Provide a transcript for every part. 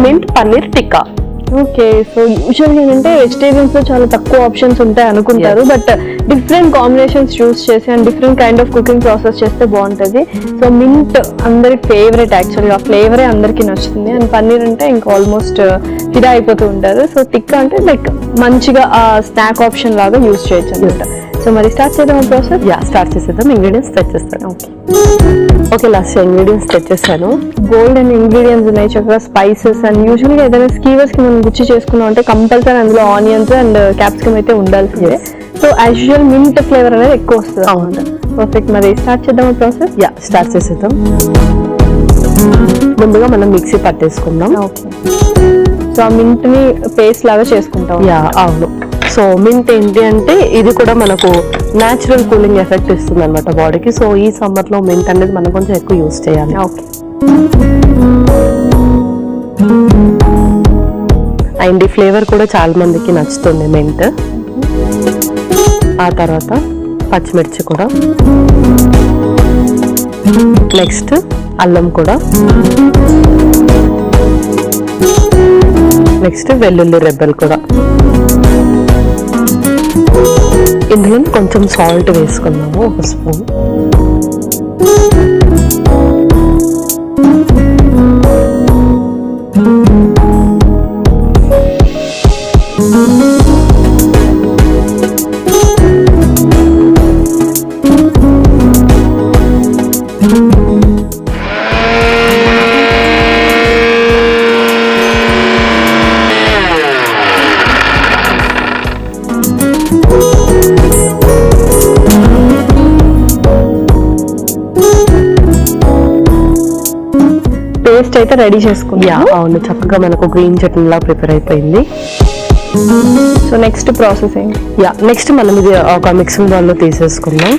Mint paneer tikka. Okay, so యూజువల్గా ఏంటంటే vegetarians లో చాలా తక్కువ ఆప్షన్స్ ఉంటాయి అనుకుంటారు, బట్ డిఫరెంట్ కాంబినేషన్స్ చూస్ చేసి and different kind of cooking process చేస్తే బాగుంటుంది. సో మింట్ అందరి ఫేవరెట్, యాక్చువల్గా ఫ్లేవరే అందరికి నచ్చుతుంది. అండ్ పన్నీర్ అంటే ఇంకా ఆల్మోస్ట్ ఫిదా అయిపోతూ ఉంటారు. సో టిక్కా అంటే లైక్ మంచిగా స్నాక్ ఆప్షన్ లాగా యూస్ చేయొచ్చు అనమాట. సో మరి స్టార్ట్ చేద్దాం ప్రాసెస్. స్టార్ట్ చేసేద్దాం. ఇంగ్రీడియంట్స్ తెచ్చేస్తాను. ఓకే లాస్ట్ ఇంగ్రీడియంట్స్ తెచ్చేస్తాను. గోల్డెన్ ఇంగ్రీడియంట్స్ ఉన్నాయి, చక్కగా స్పైసెస్. అండ్ యూజువల్గా ఏదైనా స్కీవర్స్ కి మనం గుచ్చి చేసుకున్నాం అంటే కంపల్సరీ అందులో ఆనియన్స్ అండ్ క్యాప్సికమ్ అయితే ఉండాల్సిందే. So as usual mint flavour అనేది ఎక్కువ వస్తుంది. అవును, పర్ఫెక్ట్. మరి స్టార్ట్ చేద్దాం ప్రాసెస్. స్టార్ట్ చేసేద్దాం. ముందుగా మనం మిక్సీ పట్టేసుకుందాం. ఓకే, సో ఆ మింట్ ని పేస్ట్ లాగా చేసుకుంటాం. అవును. సో మింట్ ఏంటి అంటే ఇది కూడా మనకు న్యాచురల్ కూలింగ్ ఎఫెక్ట్ ఇస్తుంది అనమాట బాడీకి. సో ఈ సమ్మర్ లో మింట్ అనేది మనం కొంచెం ఎక్కువ యూస్ చేయాలి. ఓకే, అండ్ ఈ ఫ్లేవర్ కూడా చాలా మందికి నచ్చుతుంది మింట్. ఆ తర్వాత పచ్చిమిర్చి కూడా, నెక్స్ట్ అల్లం కూడా, నెక్స్ట్ వెల్లుల్లి రెబ్బలు కూడా. ఇందులో కొంచెం సాల్ట్ వేసుకున్నాము, 1 స్పూన్. పేస్ట్ అయితే రెడీ చేసుకుందాం. అవును, చక్కగా మనకు గ్రీన్ చట్నీ లా ప్రిపేర్ అయిపోయింది. సో నెక్స్ట్ ప్రాసెస్ ఏంటి? నెక్స్ట్ మనం ఇది ఒక మిక్సింగ్ బౌల్ లో తీసేసుకుందాం.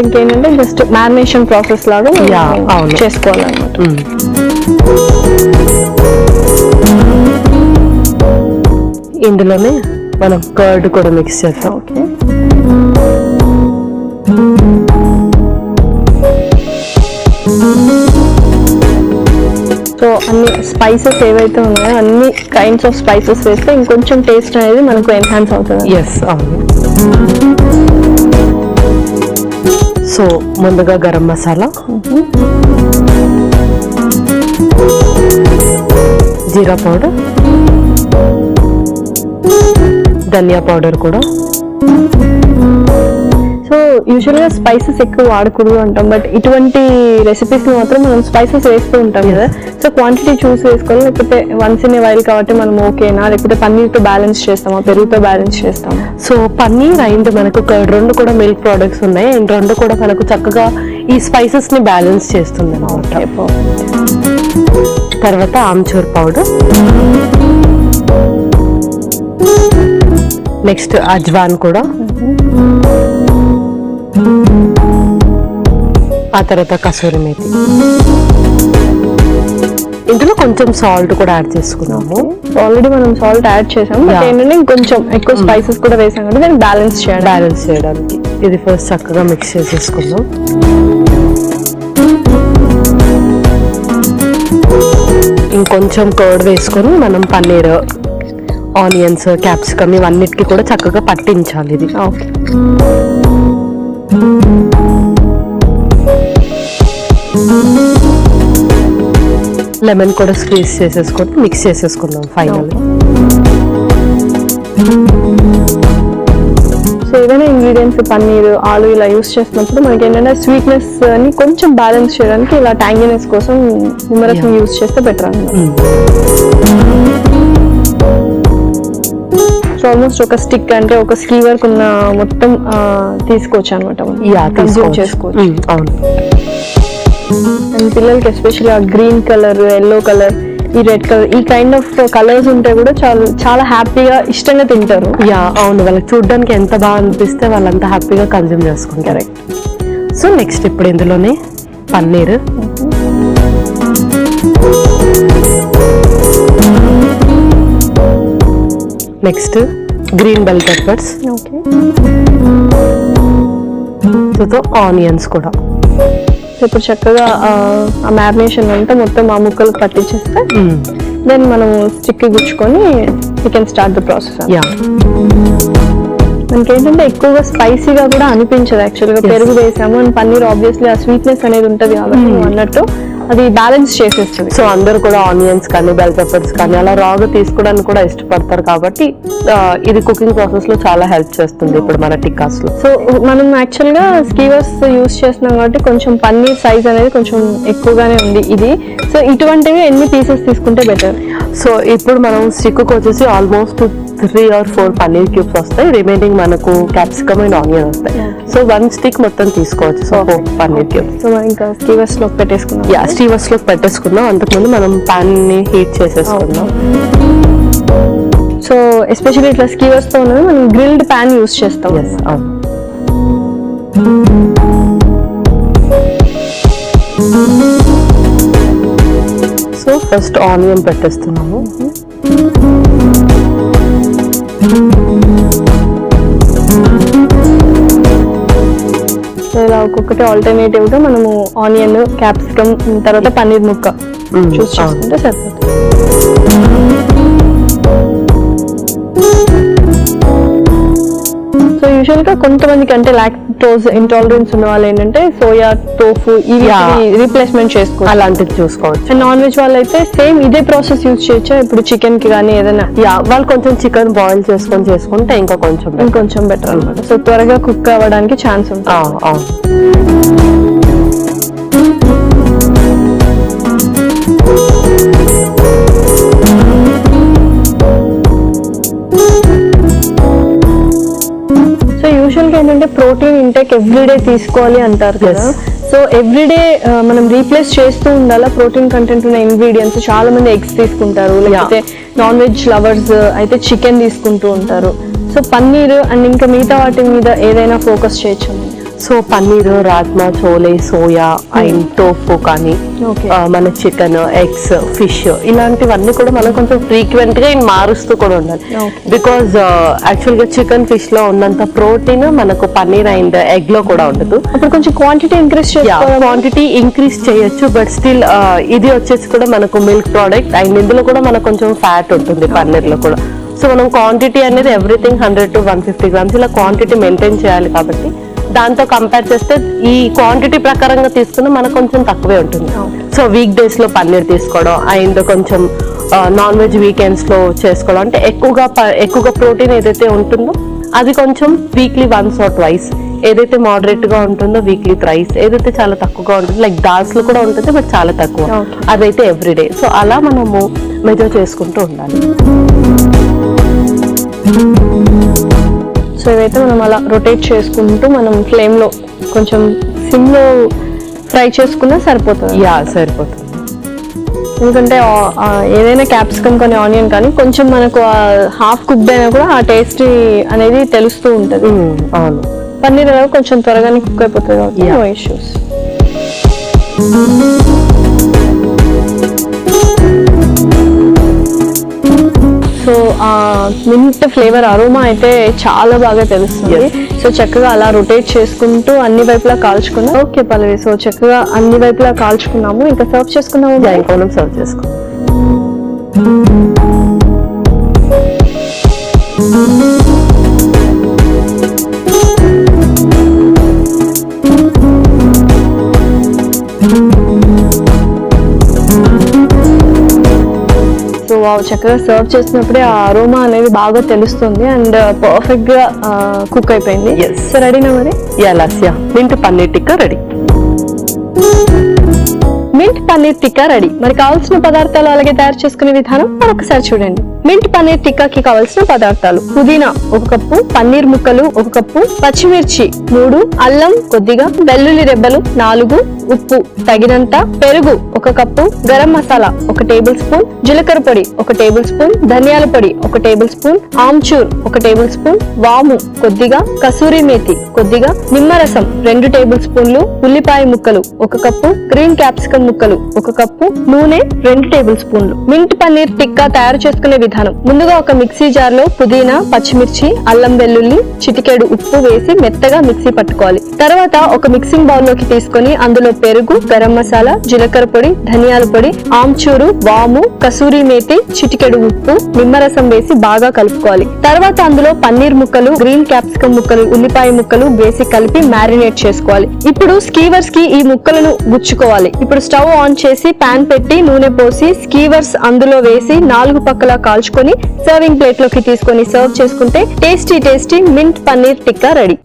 ఇంకేంటంటే జస్ట్ మ్యారినేషన్ ప్రాసెస్ లాగా చేసుకోవాలన్నమాట. ఇందులోనే మనం కర్డ్ కూడా మిక్స్ చేద్దాం. ఓకే, సో అన్ని స్పైసెస్ ఏవైతే ఉన్నాయో అన్ని కైండ్స్ ఆఫ్ స్పైసెస్ వేస్తే ఇంకొంచెం టేస్ట్ అనేది మనకు ఎన్హాన్స్ అవుతుంది. అవును. సో ముందుగా గరం మసాలా, జీరా పౌడర్, ధనియా పౌడర్ కూడా. సో యూజువల్గా స్పైసెస్ ఎక్కువ వాడకూడదు అంటాం, బట్ ఇటువంటి రెసిపీస్ మాత్రం మనం స్పైసెస్ వేస్తూ ఉంటాం కదా. సో క్వాంటిటీ చూసి వేసుకోవాలి, లేకపోతే వన్స్ ఇన్ ఏ వైల్ కాబట్టి మనం ఓకేనా, లేకపోతే పన్నీర్తో బ్యాలెన్స్ చేస్తామా, పెరుగుతో బ్యాలెన్స్ చేస్తామా? సో పన్నీర్ అండ్ మనకు రెండు కూడా మిల్క్ ప్రోడక్ట్స్ ఉన్నాయి, అండ్ రెండు కూడా మనకు చక్కగా ఈ స్పైసెస్ ని బ్యాలెన్స్ చేస్తుంది అన్నమాట. తర్వాత ఆమ్చూర్ పౌడర్, నెక్స్ట్ అజ్వాన్ కూడా, ఆ తర్వాత కసూరి మేతి. ఇందులో కొంచెం సాల్ట్ కూడా యాడ్ చేసుకున్నాము. ఆల్రెడీ మనం సాల్ట్ యాడ్ చేసాము, ఏంటంటే ఇంకొంచెం ఎక్కువ స్పైసెస్ కూడా వేసాం కదా, దాన్ని బ్యాలెన్స్ చేయడానికి ఇది ఫస్ట్ చక్కగా మిక్స్ చేసేసుకుందాం. ఇంకొంచెం కర్డ్ వేసుకొని మనం పన్నీర్, ఆనియన్స్, క్యాప్సికమ్ ఇవన్నిటికీ కూడా చక్కగా పట్టించాలి ఇది. ఓకే, లెమన్ కూడా స్క్వీజ్ చేసేసుకొని మిక్స్ చేసేసుకుందాం ఫైనల్. సో ఏదైనా ఇంగ్రీడియంట్స్ పన్నీర్, ఆలు ఇలా యూస్ చేసినప్పుడు మనకి ఏంటంటే స్వీట్నెస్ ని కొంచెం బ్యాలెన్స్ చేయడానికి ఇలా ట్యాంగినెస్ కోసం నిమ్మరసం యూస్ చేస్తే బెటర్ అన్నమాట. సో ఆల్మోస్ట్ ఒక స్టిక్ అంటే ఒక స్కీవర్ కున్న మొత్తం తీసుకోవచ్చు అనమాట, కన్జ్యూమ్ చేసుకోవచ్చు. అవును. అండ్ పిల్లలకి ఎస్పెషల్లీ ఆ గ్రీన్ కలర్, ఎల్లో కలర్, ఈ రెడ్ కలర్, ఈ కైండ్ ఆఫ్ కలర్స్ ఉంటే కూడా చాలా హ్యాపీగా ఇష్టంగా తింటారు. అవును, వాళ్ళకి చూడడానికి ఎంత బాగా అనిపిస్తే వాళ్ళంతా హ్యాపీగా కన్జ్యూమ్ చేసుకుంటారు. కరెక్ట్. సో నెక్స్ట్ ఇప్పుడు ఇందులోనే paneer, next green bell peppers, okay, so onions కూడా ఇప్పుడు చక్కగా ఆ మ్యారినేషన్ అంతా మొత్తం ఆ ముక్కలు పట్టించేస్తే దెన్ మనం స్టిక్ గుచ్చుకొని you can start the process. మనకి ఏంటంటే ఎక్కువగా స్పైసీగా కూడా అనిపించదు యాక్చువల్గా, పెరుగు వేసాము అండ్ పన్నీర్ ఆబ్వియస్లీ ఆ స్వీట్నెస్ అనేది ఉంటుంది కాబట్టి నువ్వు అన్నట్టు అది బ్యాలెన్స్ చేసేస్తుంది. సో అందరు కూడా ఆనియన్స్ కానీ బెల్ పెప్పర్స్ కానీ అలా రాగా తీసుకోవడానికి కూడా ఇష్టపడతారు కాబట్టి ఇది కుకింగ్ ప్రాసెస్ లో చాలా హెల్ప్ చేస్తుంది ఇప్పుడు మన టిక్కాస్ లో. సో మనం యాక్చువల్ గా స్కీవర్స్ యూస్ చేస్తున్నాం కాబట్టి కొంచెం పన్నీర్ సైజ్ అనేది కొంచెం ఎక్కువగానే ఉంది ఇది. సో ఇటువంటివి ఎన్ని పీసెస్ తీసుకుంటే బెటర్? సో ఇప్పుడు మనం స్టిక్ వచ్చేసి ఆల్మోస్ట్ 3 or 4 పన్నీర్ క్యూబ్స్ వస్తాయి, రిమైనింగ్ మనకు క్యాప్సికమ్ అండ్ ఆనియన్ వస్తాయి. సో 1 స్టిక్ మొత్తం తీసుకోవచ్చు. So 4 paneer cubes. సో ఇంకా స్టీవర్స్ లో పెట్టేసుకున్నాం. స్టీవర్స్ లో పెట్టేసుకుందాం. అంతకుముందు మనం పాన్ ని హీట్ చేసేసుకుందాం. సో ఎస్పెషల్లీ ఇట్లా స్కీవర్స్ తో ఉన్నది మనం గ్రిల్డ్ పాన్ యూస్ చేస్తాం. సో ఫస్ట్ ఆనియన్ పెట్టేస్తున్నాము. ఇలా ఒక్కొక్కటి ఆల్టర్నేటివ్ గా మనము ఆనియన్, క్యాప్సికమ్, తర్వాత పన్నీర్ ముక్క చూస్ చేసుకుంటే సరిపోతుంది. సో యూజువల్ గా కొంతమందికి అంటే లాక్టోజ్ ఇంటాలరెన్స్ ఉన్న వాళ్ళు ఏంటంటే సోయా, టోఫు ఇవి రీప్లేస్మెంట్ చేసుకోవచ్చు, అలాంటివి చూసుకోవచ్చు. అండ్ నాన్ వెజ్ వాళ్ళు అయితే సేమ్ ఇదే ప్రాసెస్ యూజ్ చేయొచ్చా? ఇప్పుడు చికెన్ కి కానీ ఏదైనా వాళ్ళు కొంచెం చికెన్ బాయిల్ చేసుకుంటే ఇంకొంచెం బెటర్ అనమాట. సో త్వరగా కుక్ అవ్వడానికి ఛాన్స్ ఉంటుంది. సో యూజువల్ గా ఏంటంటే ప్రోటీన్ ఇంటేక్ ఎవ్రీడే తీసుకోవాలి అంటారు కదా. సో ఎవ్రీడే మనం రీప్లేస్ చేస్తూ ఉండాలా ప్రోటీన్ కంటెంట్ ఉన్న ఇంగ్రీడియంట్స్. చాలా మంది ఎగ్స్ తీసుకుంటారు, లేకపోతే నాన్ వెజ్ లవర్స్ అయితే చికెన్ తీసుకుంటూ ఉంటారు. సో పన్నీర్ అండ్ ఇంకా మిగతా వాటి మీద ఏదైనా ఫోకస్ చేయొచ్చు. So paneer, rajma, chole, soya and tofu కానీ మన చికెన్, ఎగ్స్, ఫిష్ ఇలాంటివన్నీ కూడా మనం కొంచెం ఫ్రీక్వెంట్ గా మారుస్తూ కూడా ఉండాలి. బికాజ్ యాక్చువల్ గా చికెన్, ఫిష్ లో ఉన్నంత ప్రోటీన్ మనకు పన్నీర్ అండ్ ఎగ్ లో కూడా ఉండదు. అప్పుడు కొంచెం క్వాంటిటీ ఇంక్రీజ్ చేయొచ్చు. బట్ స్టిల్ ఇది వచ్చేసి కూడా మనకు మిల్క్ ప్రోడక్ట్ అండ్ ఇందులో కూడా మనకు కొంచెం ఫ్యాట్ ఉంటుంది పన్నీర్ లో కూడా. సో మనం క్వాంటిటీ అనేది ఎవ్రీథింగ్ 100 to 150 grams ఇలా క్వాంటిటీ మెయింటైన్ చేయాలి. కాబట్టి దాంతో కంపేర్ చేస్తే ఈ క్వాంటిటీ ప్రకారంగా తీసుకున్న మనకు కొంచెం తక్కువే ఉంటుంది. సో వీక్ డేస్ లో పన్నీర్ తీసుకోవడం అండ్ కొంచెం నాన్ వెజ్ వీకెండ్స్ లో చేసుకోవడం, అంటే ఎక్కువగా ప్రోటీన్ ఏదైతే ఉంటుందో అది కొంచెం వీక్లీ 1 or 2, ఏదైతే మోడరేట్ గా ఉంటుందో వీక్లీ 3, ఏదైతే చాలా తక్కువగా ఉంటుంది లైక్ దాల్స్ లో కూడా ఉంటుంది బట్ చాలా తక్కువ, అదైతే ఎవ్రీడే. సో అలా మనము మెజర్ చేసుకుంటూ ఉండాలి. సో ఇవైతే మనం అలా రొటేట్ చేసుకుంటూ మనం ఫ్లేమ్ లో కొంచెం సిమ్ లో ఫ్రై చేసుకున్నా సరిపోతుంది. సరిపోతుంది. ఎందుకంటే ఏదైనా క్యాప్సికమ్ కానీ ఆనియన్ కానీ కొంచెం మనకు హాఫ్ కుక్డ్ అయినా కూడా ఆ టేస్ట్ అనేది తెలుస్తూ ఉంటుంది. అవును. పన్నీర్ అనేది కొంచెం త్వరగానే కుక్ అయిపోతుంది కాబట్టి no issues. So mint flavour aroma అయితే చాలా బాగా తెలుస్తుంది. సో చక్కగా అలా రొటేట్ చేసుకుంటూ అన్ని వైపులా కాల్చుకున్నాం. ఓకే పల్లవి, సో చక్కగా అన్ని వైపులా కాల్చుకున్నాము. ఇంకా సర్వ్ చేసుకున్నాము. సర్వ్ చేసుకున్నాం. సో చక్కగా సర్వ్ చేసినప్పుడే ఆ అరోమా అనేది బాగా తెలుస్తుంది అండ్ పర్ఫెక్ట్ గా కుక్ అయిపోయింది. సో రెడీనా మరి? Mint paneer tikka ready. Mint paneer tikka ready. మరి కావాల్సిన పదార్థాలు అలాగే తయారు చేసుకునే విధానం మరొకసారి చూడండి. మింట్ పన్నీర్ టిక్కాకి కావాల్సిన పదార్థాలు: పుదీనా 1 కప్పు, పన్నీర్ ముక్కలు 1 కప్పు, పచ్చిమిర్చి 3, అల్లం కొద్దిగా, వెల్లుల్లి రెబ్బలు 4, ఉప్పు తగినంత, పెరుగు 1 cup, garam masala 1 table spoon, జీలకర్ర పొడి 1 టేబుల్ స్పూన్, ధనియాల పొడి 1 table spoon, amchur 1 table spoon, వాము కొద్దిగా, కసూరి మేతి కొద్దిగా, నిమ్మరసం 2 టేబుల్ స్పూన్లు, ఉల్లిపాయ ముక్కలు 1 కప్పు, గ్రీన్ క్యాప్సికమ్ అల్లం ముక్కలు 1 కప్పు, నూనె 2 టేబుల్ స్పూన్లు. మింట్ పన్నీర్ టిక్కా తయారు చేసుకునే విధానం. ముందుగా ఒక మిక్సీ జార్ లో పుదీనా, పచ్చిమిర్చి, అల్లం వెల్లుల్లి, చిటికెడు ఉప్పు వేసి మెత్తగా మిక్సీ పట్టుకోవాలి. తర్వాత ఒక మిక్సింగ్ బౌల్ లోకి తీసుకొని అందులో పెరుగు, గరం మసాలా, జీలకర్ర పొడి, ధనియాల పొడి, ఆమ్చూరు, వాము, కసూరి మేతి, చిటికెడు ఉప్పు, నిమ్మరసం వేసి బాగా కలుపుకోవాలి. తర్వాత అందులో పన్నీర్ ముక్కలు, గ్రీన్ క్యాప్సికమ్ ముక్కలు, ఉల్లిపాయ ముక్కలు వేసి కలిపి మ్యారినేట్ చేసుకోవాలి. ఇప్పుడు స్కీవర్స్ కి ఈ ముక్కలను గుచ్చుకోవాలి. ఇప్పుడు స్టవ్ ఆన్ చేసి పాన్ పెట్టి నూనె పోసి స్కీవర్స్ అందులో వేసి 4 పక్కలా కాల్చుకొని సర్వింగ్ ప్లేట్ లోకి తీసుకొని సర్వ్ చేసుకుంటే tasty mint paneer tikka ready.